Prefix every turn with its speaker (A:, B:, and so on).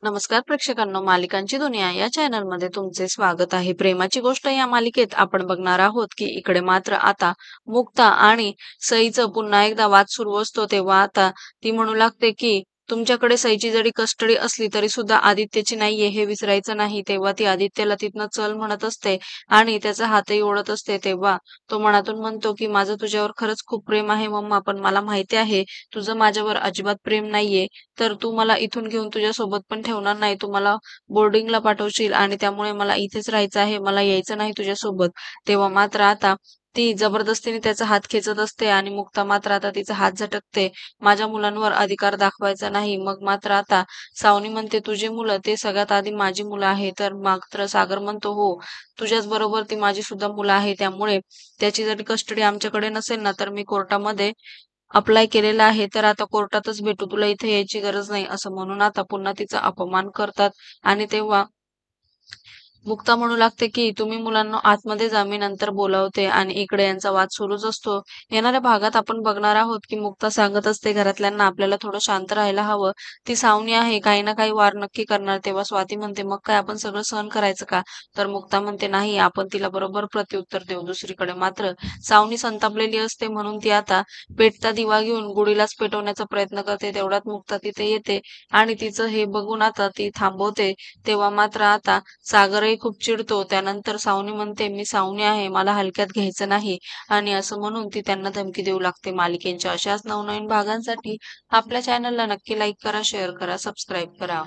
A: नमस्कार प्रेक्षकांनो, मालिकांची दुनिया या चॅनलमध्ये तुमचे स्वागत आहे. प्रेमाची गोष्ट या मालिकेत आपण बघणार आहोत की इकडे मात्र आता मुक्ता आणि सईचं पुन्हा एकदा वाद सुरू असतो. तेव्हा आता ती म्हणू लागते की तुमच्याकडे सईची जरी कस्टडी असली तरी सुद्धा आदित्यची नाहीये हे विसरायचं नाही. तेव्हा ती आदित्यला तिथनं चल म्हणत असते आणि त्याचा हातही ओढत असते. तेव्हा तो मनातून म्हणतो की माझं तुझ्यावर खरंच खूप प्रेम आहे मम्मा, पण मला माहिती आहे तुझं माझ्यावर अजिबात प्रेम नाहीये. तर तू मला इथून घेऊन तुझ्यासोबत पण ठेवणार नाही. तू मला बोर्डिंगला पाठवशील आणि त्यामुळे मला इथेच राहायचं आहे. मला यायचं नाही तुझ्यासोबत. तेव्हा मात्र आता ती जबरदस्तीने त्याचा हात खेचत असते आणि मुक्ता मात्र आता तिचा हात झटकते. माझ्या मुलांवर अधिकार दाखवायचा नाही. मग मात्र आता सावनी म्हणते तुझी मुलं ते सगळ्यात आधी माझी मुलं आहे. तर मात्र सागर म्हणतो हो, तुझ्याच बरोबर ती माझी सुद्धा मुलं आहे. त्यामुळे त्याची जरी कस्टडी आमच्याकडे नसेल ना तर मी कोर्टामध्ये अप्लाय केलेला आहे. तर आता कोर्टातच भेटू. तुला इथे यायची गरज नाही असं म्हणून आता पुन्हा तिचा अपमान करतात आणि तेव्हा मुक्ता म्हणू लागते की तुम्ही मुलांना आतमध्ये जा, मी नंतर बोलावते आणि इकडे यांचा वाद सुरूच असतो. येणाऱ्या भागात आपण बघणार आहोत की मुक्ता सांगत असते घरातल्यांना आपल्याला थोडं शांत राहायला हवं. ती सावनी आहे, काही ना काही वार नक्की करणार. तेव्हा स्वाती म्हणते मग काय आपण सगळं सहन करायचं का? तर मुक्ता म्हणते नाही, आपण तिला बरोबर प्रत्युत्तर देऊ. दुसरीकडे मात्र सावनी संतापलेली असते म्हणून ती आता पेटता दिवा घेऊन गुढीलाच पेटवण्याचा प्रयत्न करते. तेवढ्यात मुक्ता तिथे येते आणि तिचं हे बघून आता ती थांबवते. तेव्हा मात्र आता सागरही खूप चिडतो. त्यानंतर सावनी म्हणते मी सावनी आहे, मला हलक्यात घ्यायचं नाही आणि असं म्हणून ती त्यांना धमकी देऊ लागते. मालिकेच्या अशाच नवनवीन भागांसाठी आपल्या चॅनलला नक्की लाईक करा, शेअर करा, सबस्क्राईब करा.